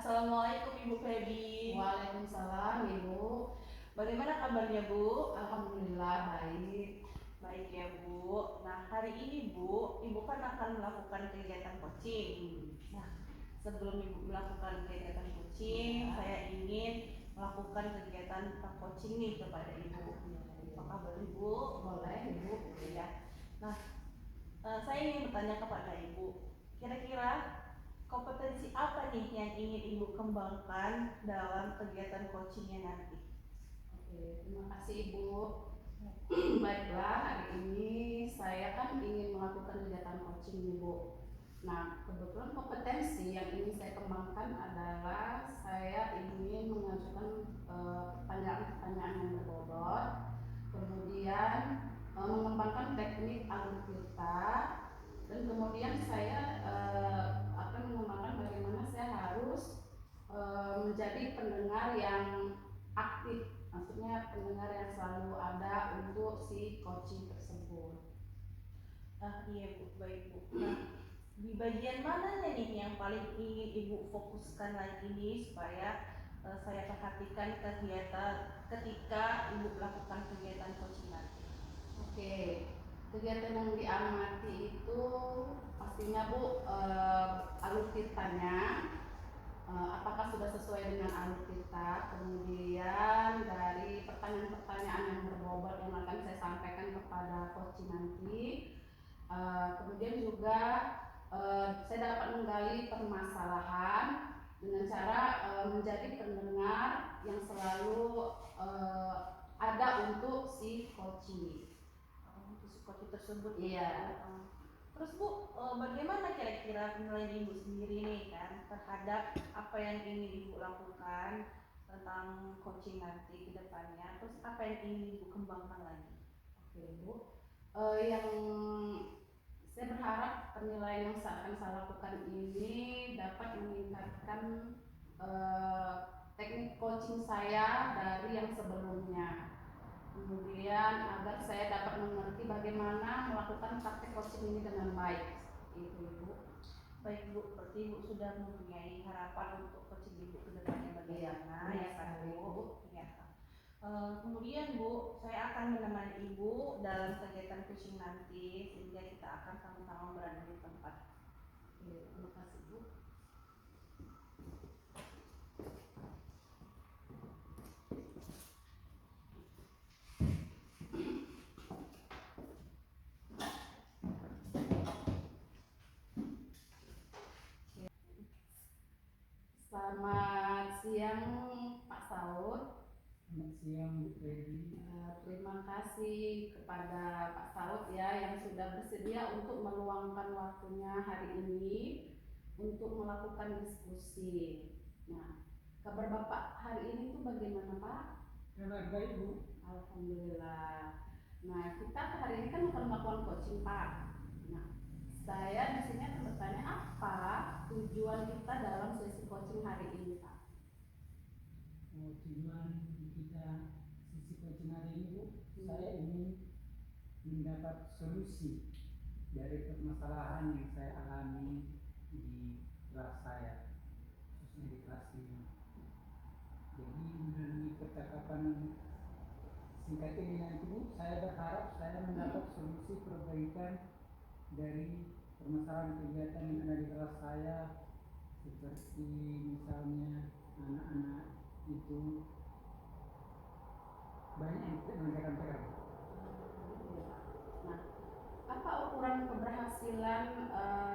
Assalamualaikum Ibu Feby. Waalaikumsalam Ibu. Bagaimana kabarnya Bu? Alhamdulillah baik. Baik ya Bu. Nah hari ini Bu, Ibu kan akan melakukan kegiatan coaching. Nah sebelum Ibu melakukan kegiatan coaching, saya ingin melakukan kegiatan coaching nih kepada Ibu. Apakah boleh Ibu? Boleh Ibu. Ya. Nah saya ingin bertanya kepada Ibu, kira-kira kompetensi apa nih yang ingin Ibu kembangkan dalam kegiatan coachingnya nanti? Oke, terima kasih Ibu. Baiklah, hari ini saya kan ingin melakukan kegiatan coaching Ibu. Nah, kebetulan kompetensi yang ingin saya kembangkan adalah saya ingin mengajukan pertanyaan-pertanyaan yang berbobot, kemudian mengembangkan teknik alur kita, dan kemudian saya akan mengembangkan bagaimana saya harus menjadi pendengar yang aktif, maksudnya pendengar yang selalu ada untuk si coaching tersebut. Iya Bu, baik Bu. Nah di bagian mana nih yang paling ingin Ibu fokuskan lagi ini supaya saya perhatikan ketika Ibu melakukan kegiatan coaching nanti? Oke, kegiatan yang diamati itu pastinya Bu alur kitanya, apakah sudah sesuai dengan alur kita, kemudian dari pertanyaan-pertanyaan yang berbobot yang akan saya sampaikan kepada coaching nanti, kemudian juga saya dapat menggali permasalahan dengan cara menjadi pendengar yang selalu ada untuk si coaching. Untuk si coaching tersebut. Iya. Terus Bu, bagaimana kira-kira penilaian Ibu sendiri nih kan terhadap apa yang ingin Ibu lakukan tentang coaching nanti ke depannya? Terus apa yang ingin Ibu kembangkan lagi? Oke Bu, yang saya berharap penilaian yang akan saya lakukan ini dapat meningkatkan teknik coaching saya dari yang sebelumnya. Kemudian agar saya dapat mengerti bagaimana melakukan praktek coaching ini dengan baik. Itu Ibu. Baik Bu, berarti Ibu sudah mempunyai harapan untuk coaching Ibu ke depannya bagaimana ya kan Bu? Ya. Kemudian Bu, saya akan menemani Ibu dalam kegiatan coaching nanti sehingga kita akan sama-sama berada di tempat. Terima kasih Bu. Selamat siang Pak Saud. Selamat siang Bu Feby. Terima kasih kepada Pak Saud ya yang sudah bersedia untuk meluangkan waktunya hari ini untuk melakukan diskusi. Nah, kabar Bapak hari ini tuh bagaimana Pak? Kabar baik Bu. Alhamdulillah. Nah, kita hari ini kan akan melakukan coaching Pak. Nah, saya di sini akan bertanya apa tujuan kita dalam sesi coaching hari ini Pak? Tujuan kita sisi coaching hari ini Bu, saya ingin mendapat solusi dari permasalahan yang saya alami di kelas saya, khususnya di kelas 5. Jadi melalui percakapan singkat ini nanti Bu, saya berharap saya mendapat solusi perbaikan dari permasalahan kegiatan yang ada di kelas saya, seperti misalnya anak-anak itu banyak yang tidak mengerjakan PR. Nah, apa ukuran keberhasilan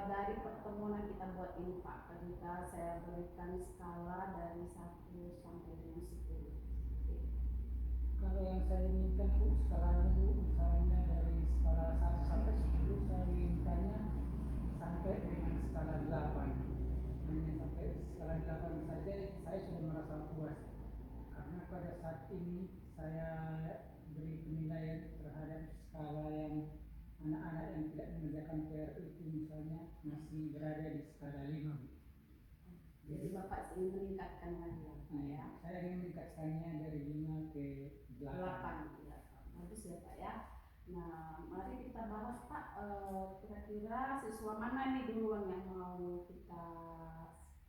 dari pertemuan yang kita buat ini Pak? Ketika saya berikan skala dari 1 sampai dengan 10. Kalau yang saya inginkan Bu, skalanya Bu, misalnya dari skala 1 sampai 10, saya inginkannya sampai dengan skala 8. Hanya sampai skala 8 saja saya sudah merasa puas, karena pada saat ini saya beri penilaian terhadap skala yang anak-anak yang tidak mengerjakan PR itu misalnya masih berada di skala 5. Jadi Bapak ingin meningkatkan lagi ya? Saya ingin meningkatkannya dari 5 ke 8. Ya. Bagus ya Pak ya. Nah, mari kita bahas Pak, kira-kira siswa mana nih duluan yang mau kita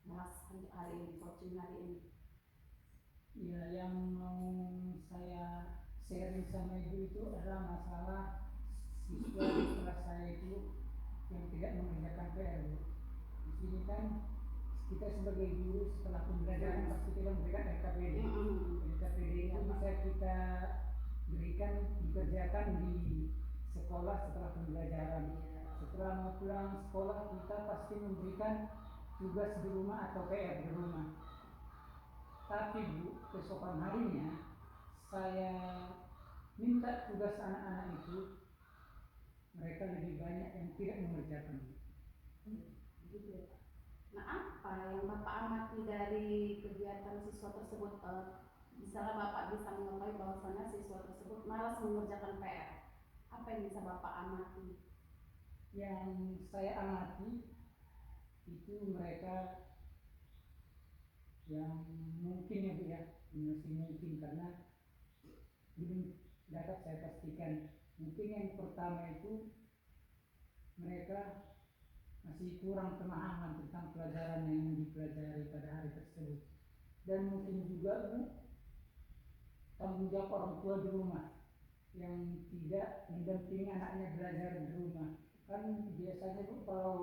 bahas untuk hari ini, coaching hari ini? Ya, yang mau saya sharing sama ibu itu adalah masalah siswa di kelas saya itu yang tidak mengerjakan PR, Bu. Di sini kan kita sebagai guru setelah pembelajaran pasti kita memberikan LKPD. LKPD itu bisa kita berikan dikerjakan di sekolah setelah pembelajaran. Setelah mau pulang sekolah kita pasti memberikan tugas di rumah atau PR di rumah. Tapi Bu, keesokan harinya saya minta tugas anak-anak itu, mereka lebih banyak yang tidak mengerjakan. Gitu ya, Pak. Nah, apa yang Bapak amati dari kegiatan siswa tersebut? Misalnya Bapak bisa mengetahui bahwasannya siswa tersebut malas mengerjakan PR. Apa yang bisa Bapak amati? Yang saya amati itu mereka yang mungkin ya Bu ya, masih mungkin karena belum dapat saya pastikan. Mungkin yang pertama itu mereka masih kurang pemahaman tentang pelajaran yang dipelajari pada hari tersebut. Dan mungkin juga Bu, tanggung jawab orang tua di rumah yang tidak mendampingi anaknya belajar di rumah. Kan biasanya Bu, kalau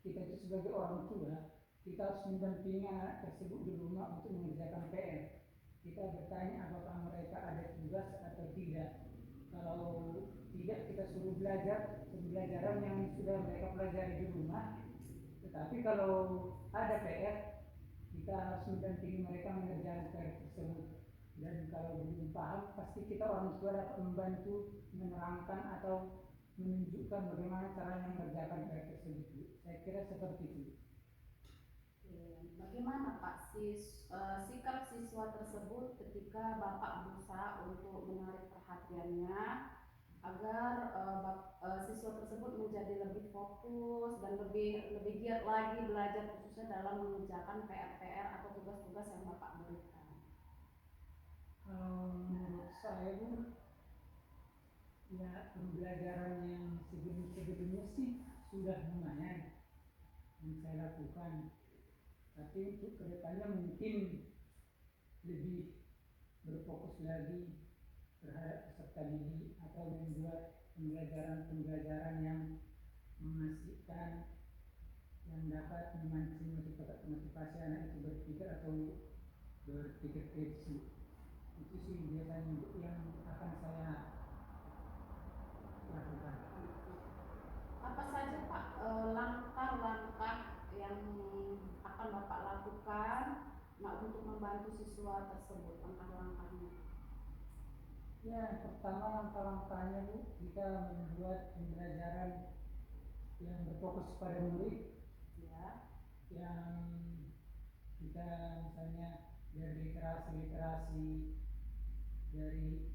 kita itu sebagai orang tua, kita harus mendampingi anak tersebut di rumah untuk mengerjakan PR. Kita bertanya apakah mereka ada tugas atau tidak. Kalau tidak, kita suruh belajar pembelajaran yang sudah mereka pelajari di rumah. Tetapi kalau ada PR, kita harus mendampingi mereka mengerjakan PR tersebut. Dan kalau belum paham, pasti kita orang tua dapat membantu menerangkan atau menunjukkan bagaimana cara mengerjakan PR tersebut. Saya kira seperti itu. Bagaimana Pak sikap siswa tersebut ketika Bapak berusaha untuk menarik perhatiannya agar siswa tersebut menjadi lebih fokus dan lebih giat lagi belajar, khususnya dalam mengerjakan PR-PR atau tugas-tugas yang Bapak berikan? Menurut saya Bu, ya pembelajaran yang sebelumnya sih sudah lumayan yang saya lakukan. Tapi untuk kedepannya mungkin lebih berfokus lagi terhadap peserta didik atau membuat pembelajaran yang mengasihkan, yang dapat memancing motivasi anak itu berpikir atau berpikir kritis. Itu sih biasanya yang akan saya lakukan. Apa saja Pak langkah-langkah yang akan Bapak lakukan untuk membantu siswa tersebut, langkah-langkahnya? Ya, pertama langkah-langkahnya Bu, kita membuat pembelajaran yang berfokus pada murid, Ya. yang kita misalnya dari literasi, dari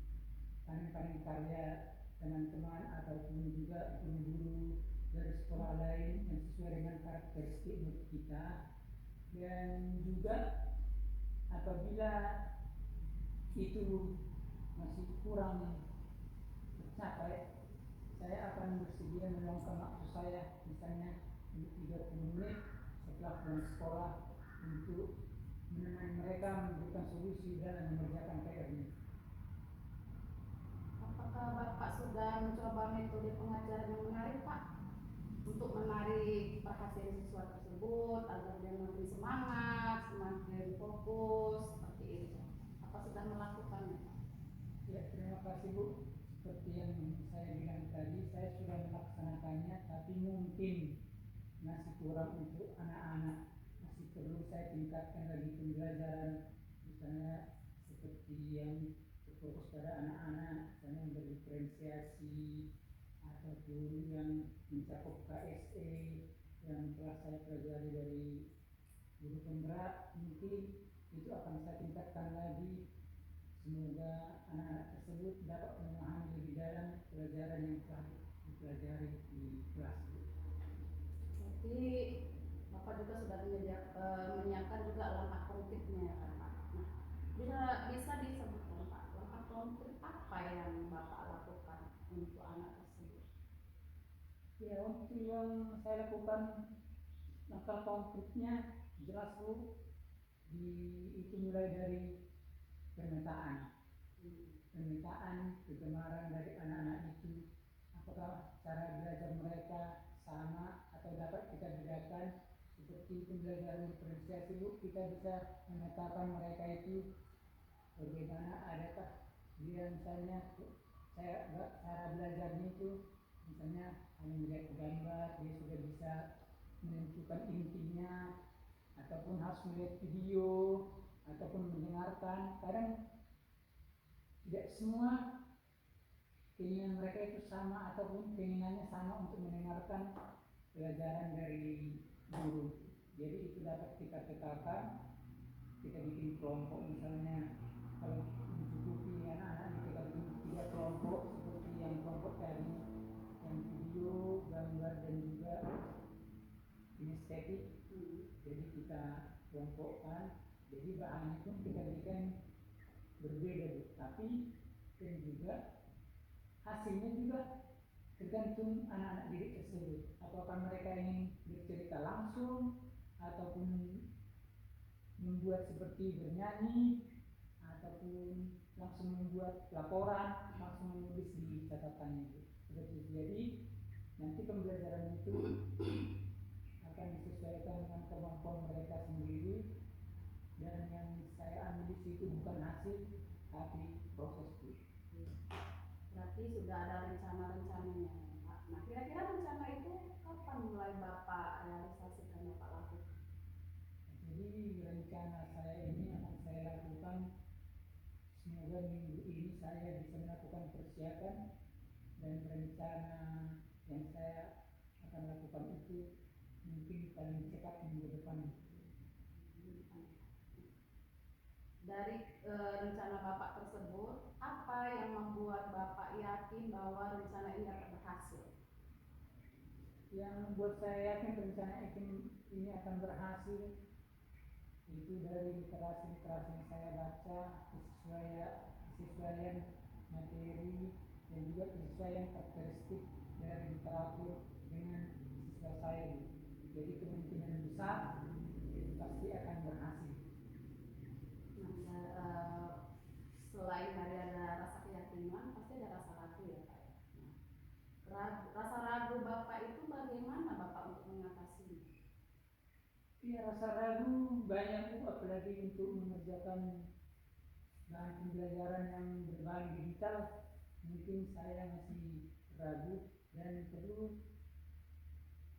panen karya teman-teman ataupun juga guru-guru dari sekolah lain yang sesuai dengan karakteristik murid kita. Dan juga apabila itu masih kurang tercapai, saya akan bersedia meluangkan waktu saya misalnya 30 menit setelah pulang sekolah untuk menemani mereka memberikan solusi dalam mengerjakan PR-nya. Apakah Bapak sudah mencoba metode pengajaran yang menarik Pak untuk menarik perhatian siswa tersebut agar dia makin semangat, semakin fokus seperti itu? Apa sudah melakukannya Pak? Ya, terima kasih Bu. Seperti yang saya bilang tadi, saya sudah melaksanakannya, tapi mungkin masih kurang untuk anak-anak. Masih perlu saya tingkatkan lagi pembelajaran, misalnya seperti yang berfokus pada anak-anak, misalnya yang berdiferensiasi ataupun yang mencakup KSE yang telah saya pelajari dari guru penggerak. Mungkin itu akan saya tingkatkan lagi. Semoga anak-anak tersebut dapat memahami lebih dalam pelajaran yang telah dipelajari di kelas. Jadi Bapak juga sudah menyiapkan juga langkah konkretnya ya Pak. Nah, bisa disebutkan Pak, langkah konkret apa yang Bapak lakukan untuk anak tersebut? Ya, untuk yang saya lakukan langkah konkretnya Jelas Bu, itu mulai dari pemetaan, kegemaran dari anak-anak itu, apakah cara belajar mereka sama atau dapat kita bedakan. Seperti pembelajaran diferensiasi Bu, kita bisa memetakan mereka itu bagaimana, adakah dia misalnya cara belajarnya itu misalnya hanya melihat gambar, dia sudah bisa menentukan intinya, ataupun harus melihat video, ataupun mendengarkan. Kadang tidak semua keinginan mereka itu sama, ataupun keinginannya sama untuk mendengarkan pelajaran dari guru. Jadi itu dapat kita petakan, kita bikin kelompok misalnya. Kalau mencukupi anak-anak kita bikin 3 kelompok, seperti yang kelompok tadi, yang video, gambar dan juga kinestetik. Jadi kita kelompokkan, jadi bahannya pun kita berikan berbeda Bu. Tapi dan juga hasilnya juga tergantung anak-anak didik tersebut. Apakah mereka ingin bercerita langsung, ataupun membuat seperti bernyanyi, ataupun langsung membuat laporan, langsung menulis di catatannya itu. Seperti itu. Jadi nanti pembelajaran itu akan disesuaikan dengan kemampuan mereka sendiri, dan yang saya ambil di situ bukan hasil tapi proses itu. Berarti sudah ada rencana-rencananya Pak. Nah kira-kira rencana itu kapan mulai Bapak realisasikan, Bapak lakukan? Jadi rencana saya ini akan saya lakukan, semoga minggu ini saya bisa melakukan persiapan, dan rencana yang saya akan lakukan itu mungkin paling cepat minggu depan. Dari rencana Bapak tersebut, apa yang membuat Bapak yakin bahwa rencana ini akan berhasil? Yang membuat saya yakin rencana ini akan berhasil itu dari literasi-literasi yang saya baca, kesesuaian materi, dan juga kesesuaian karakteristik dari literatur dengan siswa saya. Jadi kemungkinan besar itu pasti akan berhasil. Nah, selain dari ada rasa keyakinan, pasti ada rasa ragu ya Pak. Rasa ragu Bapak itu bagaimana Bapak untuk mengatasinya? Iya, rasa ragu banyak Bu, apalagi untuk mengerjakan bahan pembelajaran yang berbahan digital. Mungkin saya masih ragu dan perlu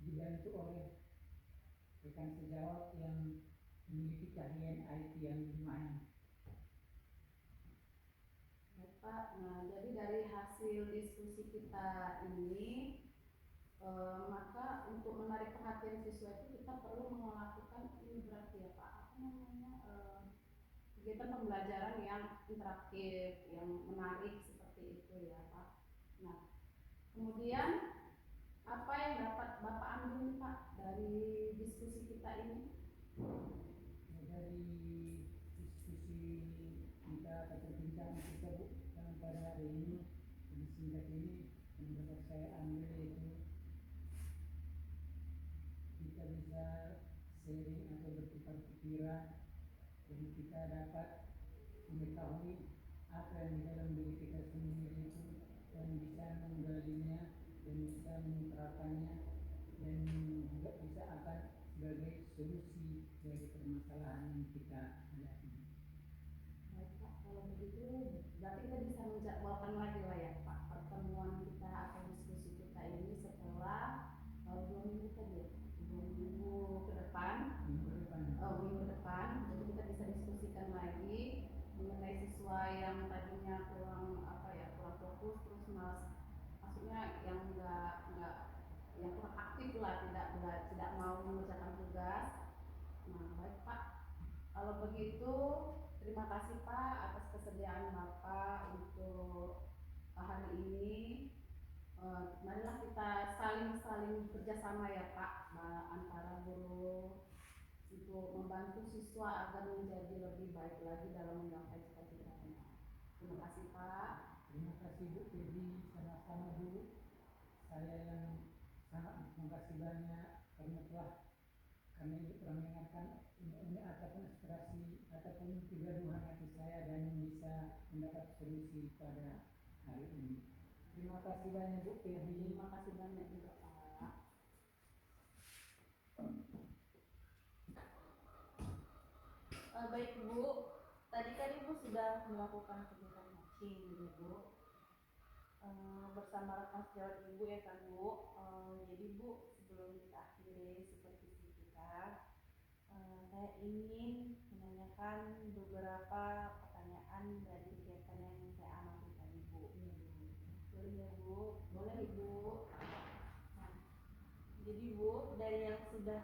dibantu oleh rekan sejawat yang memiliki keahlian IT yang lumayan. Pak, nah jadi dari hasil diskusi kita ini, maka untuk menarik perhatian siswa itu kita perlu melakukan ini berarti ya Pak, apa namanya, kegiatan pembelajaran yang interaktif, yang menarik seperti itu ya Pak. Nah, kemudian apa yang dapat Bapak ambil nih Pak dari diskusi kita ini? Dari diskusi kita atau perbincangan kita Bu, pada hari ini, di singkat ini, yang dapat saya ambil yaitu kita bisa sharing atau bertukar pikiran, dan kita dapat mengetahui apa yang di dalam diri kita sendiri itu, dan bisa menggalinya dan bisa menerapkannya, dan juga bisa akan sebagai solusi dari permasalahan yang kita hadapi. Baik Pak, kalau begitu berarti kita bisa menjadwalkan lagi lah ya Pak pertemuan kita atau diskusi kita ini setelah 2 minggu tadi ya, 2 minggu ke depan. Minggu depan, jadi kita bisa diskusikan lagi mengenai siswa yang tadinya kurang fokus, terus maksudnya yang yang kurang aktif lah, tidak mau mengerjakan tugas. Nah baik Pak, kalau begitu terima kasih Pak atas kesediaan Bapak untuk hari ini. Marilah kita saling kerjasama ya Pak, antara guru untuk membantu siswa agar menjadi lebih baik lagi dalam menggapai cita-cita kita. Terima kasih Pak. Terima kasih Bu Teddy, sama-sama Bu. Saya yang sangat terima kasih banyak karena ini telah mendengarkan ini ataupun aspirasi ataupun kegaduhan hati saya dan yang bisa mendapat solusi pada hari ini. Terima kasih banyak Bu Feby. Terima kasih banyak juga Pak. Baik Bu, tadi kan Ibu sudah melakukan kegiatan matching gitu Bu, bersama rekan sejawat Ibu ya kan Bu. Jadi Bu, sebelum kita akhiri supervisi kita, saya ingin menanyakan beberapa pertanyaan dari kegiatan yang saya amati tadi Bu. Boleh ya Bu? Boleh Ibu. Nah, jadi Bu, dari yang sudah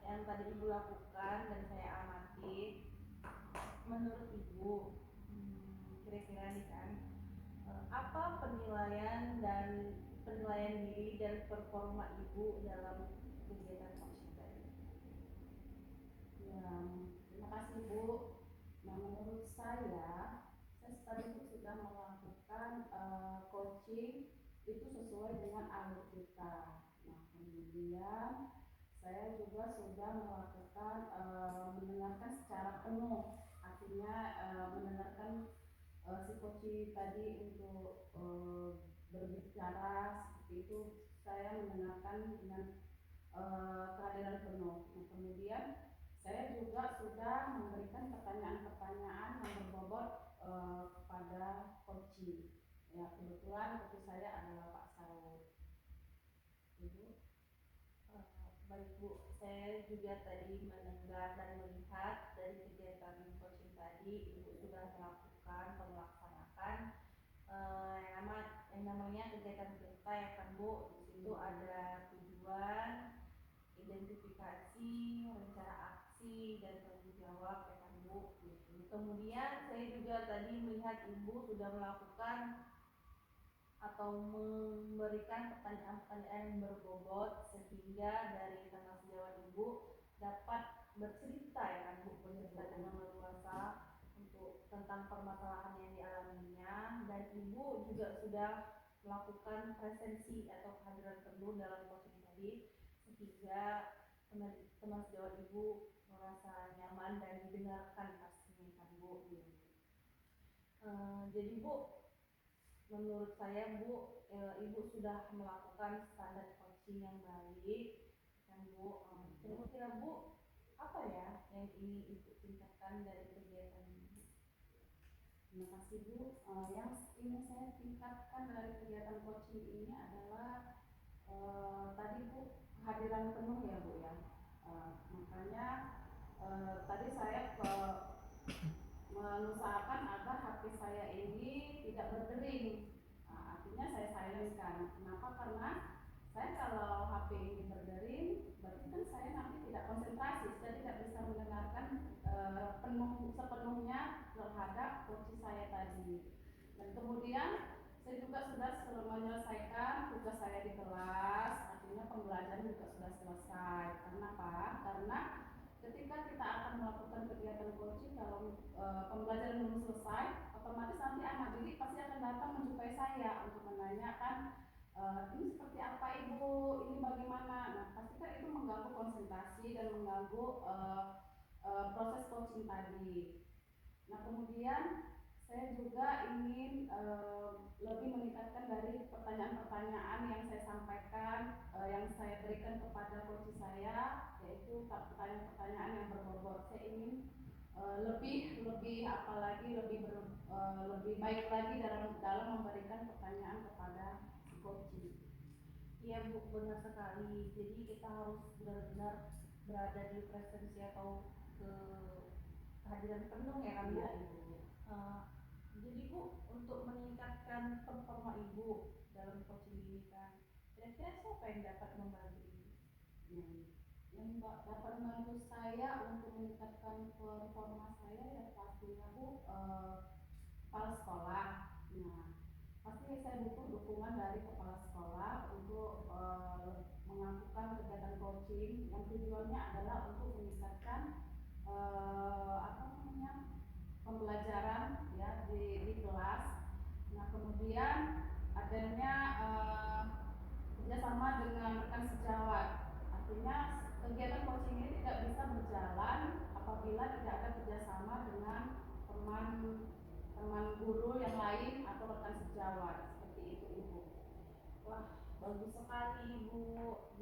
yang tadi Ibu lakukan dan saya amati, menurut Ibu, kira-kira nih kan, apa penilaian diri dan performa Ibu dalam kegiatan coaching tadi? Ya, terima kasih Bu. Nah, menurut saya tadi itu sudah melakukan coaching itu sesuai dengan alur kita. Nah, kemudian saya juga sudah melakukan mendengarkan secara penuh, artinya mendengarkan si coach tadi untuk berbicara seperti itu, saya mendengarkan dengan kehadiran penuh. Nah, kemudian saya juga sudah memberikan pertanyaan-pertanyaan yang berbobot kepada coach. Ya, kebetulan coach saya adalah Pak Saud. Ibu. Baik Bu, saya juga tadi mendengar dan melihat dari kegiatan coaching tadi, Ibu sudah melaksanakan yang namanya kegiatan kita ya kan Bu. Di situ ada tujuan, identifikasi, rencana aksi, dan tanggung jawab ya kan Bu. Kemudian saya juga tadi melihat Ibu sudah melakukan atau memberikan pertanyaan-pertanyaan yang berbobot sehingga dari teman sejawat Ibu dapat bercerita ya kan Bu, bercerita dengan leluasa untuk tentang permasalahan yang dialaminya, dan Ibu juga sudah melakukan presensi atau kehadiran penuh dalam coaching tadi sehingga teman sejawat Ibu merasa nyaman dan didengarkan pastinya kan Bu. Jadi Bu, menurut saya Bu, Ibu sudah melakukan standar coaching yang baik kan Bu. Kira-kira Bu, apa ya yang ingin Ibu tingkatkan dari kegiatan ini? Terima kasih Bu. Yang ingin saya tingkatkan dari kegiatan coaching ini adalah tadi Bu, kehadiran penuh ya Bu ya. Makanya tadi saya mengusahakan agar HP saya ini tidak berdering. Artinya saya silentkan. Kenapa? Karena saya kalau HP ini berdering, berarti kan saya nanti tidak konsentrasi, saya tidak bisa mendengarkan sepenuhnya terhadap coach saya tadi. Dan kemudian saya juga sudah menyelesaikan tugas saya di kelas, artinya pembelajaran juga sudah selesai. Karena apa? Karena ketika kita akan melakukan kegiatan coaching, kalau pembelajaran belum selesai, otomatis nanti anak didik pasti akan datang menjumpai saya untuk menanyakan ini seperti apa Ibu, ini bagaimana. Nah, pastikan itu mengganggu konsentrasi dan mengganggu proses coaching tadi. Nah, kemudian saya juga ingin lebih meningkatkan dari pertanyaan-pertanyaan yang saya sampaikan, yang saya berikan kepada coach saya, yaitu pertanyaan-pertanyaan yang berbobot. Saya ingin lebih baik lagi dalam memberikan pertanyaan kepada si coach. Iya Bu, benar sekali. Jadi kita harus benar-benar berada di presensi atau kehadiran penuh ya kan Bu. Jadi Bu, untuk meningkatkan performa Ibu dalam coaching ini kan, kira-kira siapa yang dapat membantu Ibu? Yang dapat membantu saya untuk meningkatkan performa saya ya pastinya Bu, kepala sekolah. Nah, pasti saya butuh dukungan dari kepala sekolah untuk melakukan kegiatan coaching yang tujuannya adalah untuk meningkatkan pembelajaran ya di kelas. Nah, kemudian adanya kerjasama dengan rekan sejawat, artinya kegiatan coaching ini tidak bisa berjalan apabila tidak ada kerjasama dengan teman guru yang lain atau rekan sejawat, seperti itu Ibu. Wah, bagus sekali Ibu.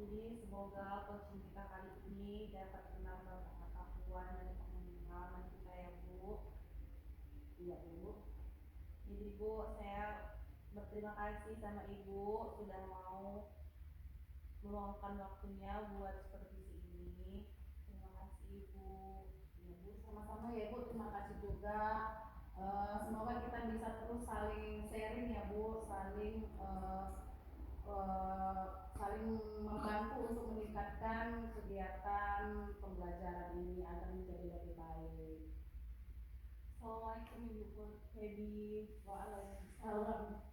Jadi semoga coaching kita kali ini dapat menambah pengetahuan dan pengalaman kita ya Bu. Iya Bu. Jadi Bu, saya berterima kasih sama Ibu sudah mau meluangkan waktunya buat supervisi ini. Terima kasih Ibu. Ya Bu, sama-sama ya Bu, terima kasih juga. Semoga kita bisa terus saling sharing ya Bu, saling membantu untuk meningkatkan kegiatan pembelajaran ini agar menjadi lebih baik. Assalamualaikum Ibu Febi. Waalaikumsalam.